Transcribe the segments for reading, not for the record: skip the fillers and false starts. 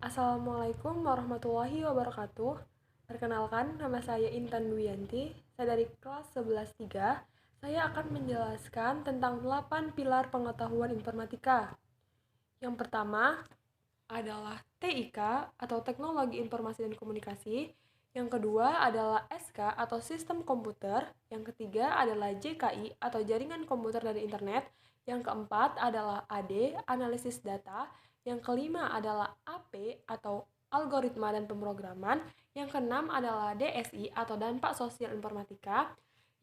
Assalamualaikum warahmatullahi wabarakatuh. Perkenalkan, nama saya Intan Duyanti. Saya dari kelas 11-3. Saya akan menjelaskan tentang 8 pilar pengetahuan informatika. Yang pertama adalah TIK atau Teknologi Informasi dan Komunikasi. Yang kedua adalah SK atau Sistem Komputer. Yang ketiga adalah JKI atau Jaringan Komputer dari Internet. Yang keempat adalah AD, Analisis Data. Yang kelima adalah AP atau Algoritma dan Pemrograman. Yang keenam adalah DSI atau Dampak Sosial Informatika.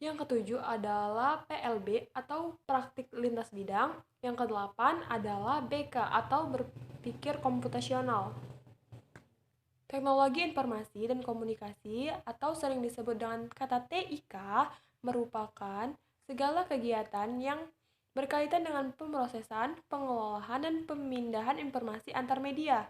Yang ketujuh adalah PLB atau Praktik Lintas Bidang. Yang kedelapan adalah BK atau Berpikir Komputasional. Teknologi Informasi dan Komunikasi atau sering disebut dengan kata TIK merupakan segala kegiatan yang berkaitan dengan pemrosesan, pengelolaan, dan pemindahan informasi antar media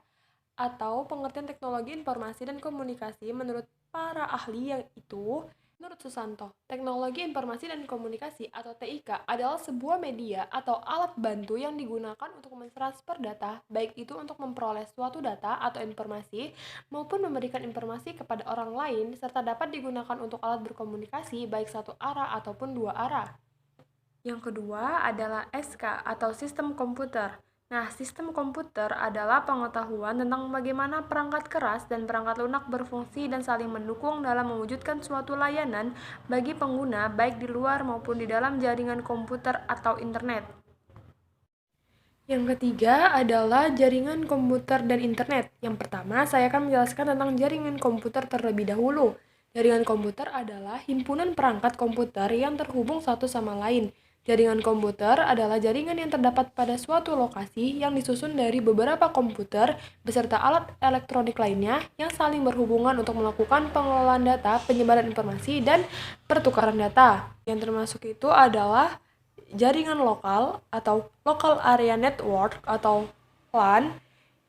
atau pengertian teknologi informasi dan komunikasi menurut para ahli yang itu. Menurut Susanto, teknologi informasi dan komunikasi atau TIK adalah sebuah media atau alat bantu yang digunakan untuk mentransfer data, baik itu untuk memperoleh suatu data atau informasi maupun memberikan informasi kepada orang lain, serta dapat digunakan untuk alat berkomunikasi baik satu arah ataupun dua arah. Yang kedua adalah SK atau sistem komputer. Nah, sistem komputer adalah pengetahuan tentang bagaimana perangkat keras dan perangkat lunak berfungsi dan saling mendukung dalam mewujudkan suatu layanan bagi pengguna baik di luar maupun di dalam jaringan komputer atau internet. Yang ketiga adalah jaringan komputer dan internet. Yang pertama, saya akan menjelaskan tentang jaringan komputer terlebih dahulu. Jaringan komputer adalah himpunan perangkat komputer yang terhubung satu sama lain. Jaringan komputer adalah jaringan yang terdapat pada suatu lokasi yang disusun dari beberapa komputer beserta alat elektronik lainnya yang saling berhubungan untuk melakukan pengelolaan data, penyebaran informasi, dan pertukaran data. Yang termasuk itu adalah jaringan lokal atau Local Area Network atau LAN.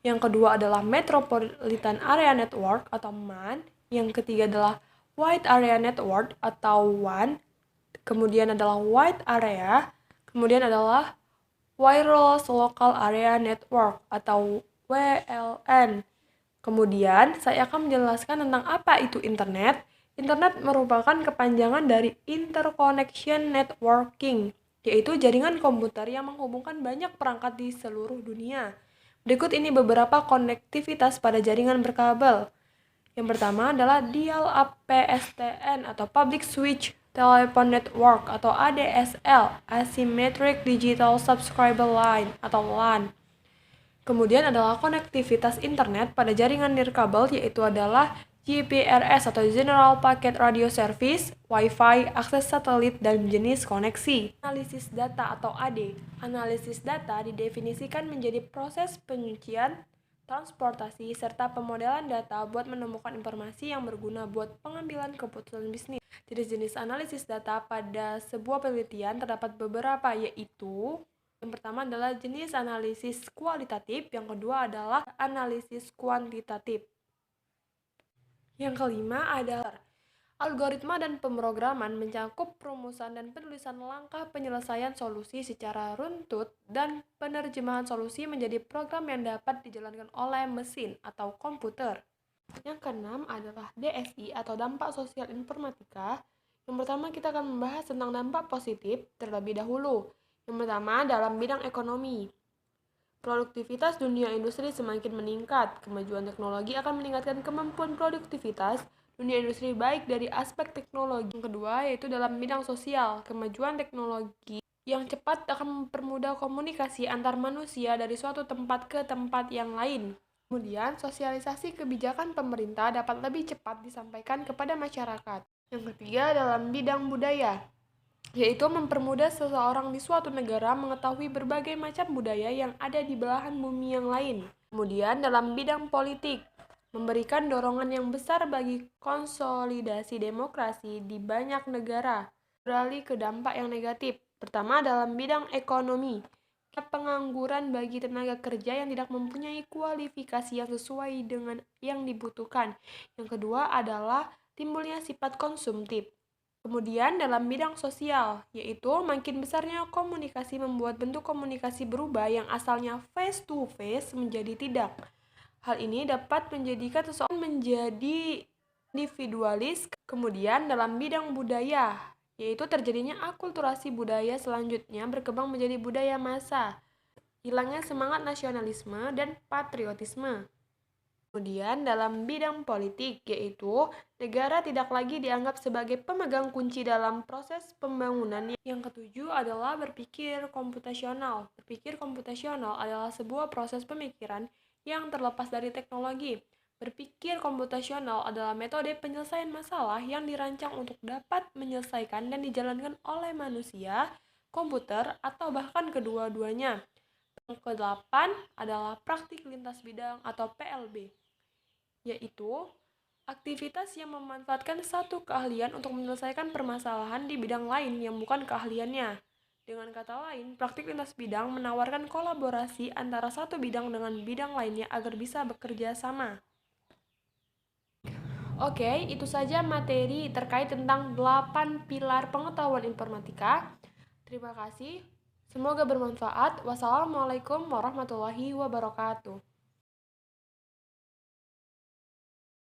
Yang kedua adalah Metropolitan Area Network atau MAN. Yang ketiga adalah Wide Area Network atau WAN. Kemudian adalah Wide Area, kemudian adalah Wireless Local Area Network atau WLN. Kemudian saya akan menjelaskan tentang apa itu internet. Internet merupakan kepanjangan dari Interconnection Networking, yaitu jaringan komputer yang menghubungkan banyak perangkat di seluruh dunia. Berikut ini beberapa konektivitas pada jaringan berkabel. Yang pertama adalah dial-up PSTN atau Public Switch Telephone Network atau ADSL, Asymmetric Digital Subscriber Line atau LAN. Kemudian adalah konektivitas internet pada jaringan nirkabel, yaitu adalah GPRS atau General Packet Radio Service, Wi-Fi, akses satelit, dan jenis koneksi. Analisis data atau AD. Analisis data didefinisikan menjadi proses penyucian, transportasi, serta pemodelan data buat menemukan informasi yang berguna buat pengambilan keputusan bisnis. Jenis-jenis analisis data pada sebuah penelitian terdapat beberapa, yaitu yang pertama adalah jenis analisis kualitatif, yang kedua adalah analisis kuantitatif. Yang kelima adalah algoritma dan pemrograman mencakup perumusan dan penulisan langkah penyelesaian solusi secara runtut dan penerjemahan solusi menjadi program yang dapat dijalankan oleh mesin atau komputer. Yang keenam adalah DSI atau dampak sosial informatika. Yang pertama kita akan membahas tentang dampak positif terlebih dahulu. Yang pertama dalam bidang ekonomi. Produktivitas dunia industri semakin meningkat. Kemajuan teknologi akan meningkatkan kemampuan produktivitas dunia industri baik dari aspek teknologi. Yang kedua yaitu dalam bidang sosial. Kemajuan teknologi yang cepat akan mempermudah komunikasi antar manusia dari suatu tempat ke tempat yang lain. Kemudian, sosialisasi kebijakan pemerintah dapat lebih cepat disampaikan kepada masyarakat. Yang ketiga dalam bidang budaya, yaitu mempermudah seseorang di suatu negara mengetahui berbagai macam budaya yang ada di belahan bumi yang lain. Kemudian dalam bidang politik, memberikan dorongan yang besar bagi konsolidasi demokrasi di banyak negara, beralih ke dampak yang negatif. Pertama dalam bidang ekonomi, pengangguran bagi tenaga kerja yang tidak mempunyai kualifikasi yang sesuai dengan yang dibutuhkan. Yang kedua adalah timbulnya sifat konsumtif. Kemudian dalam bidang sosial, yaitu makin besarnya komunikasi membuat bentuk komunikasi berubah yang asalnya face to face menjadi tidak. Hal ini dapat menjadikan seseorang menjadi individualis. Kemudian dalam bidang budaya, yaitu terjadinya akulturasi budaya selanjutnya berkembang menjadi budaya massa, hilangnya semangat nasionalisme dan patriotisme. Kemudian dalam bidang politik, yaitu negara tidak lagi dianggap sebagai pemegang kunci dalam proses pembangunan. Yang ketujuh adalah berpikir komputasional. Berpikir komputasional adalah sebuah proses pemikiran yang terlepas dari teknologi. Berpikir komputasional adalah metode penyelesaian masalah yang dirancang untuk dapat menyelesaikan dan dijalankan oleh manusia, komputer, atau bahkan kedua-duanya. Yang kedelapan adalah praktik lintas bidang atau PLB, yaitu aktivitas yang memanfaatkan satu keahlian untuk menyelesaikan permasalahan di bidang lain yang bukan keahliannya. Dengan kata lain, praktik lintas bidang menawarkan kolaborasi antara satu bidang dengan bidang lainnya agar bisa bekerja sama. Oke, itu saja materi terkait tentang 8 pilar pengetahuan informatika. Terima kasih. Semoga bermanfaat. Wassalamualaikum warahmatullahi wabarakatuh.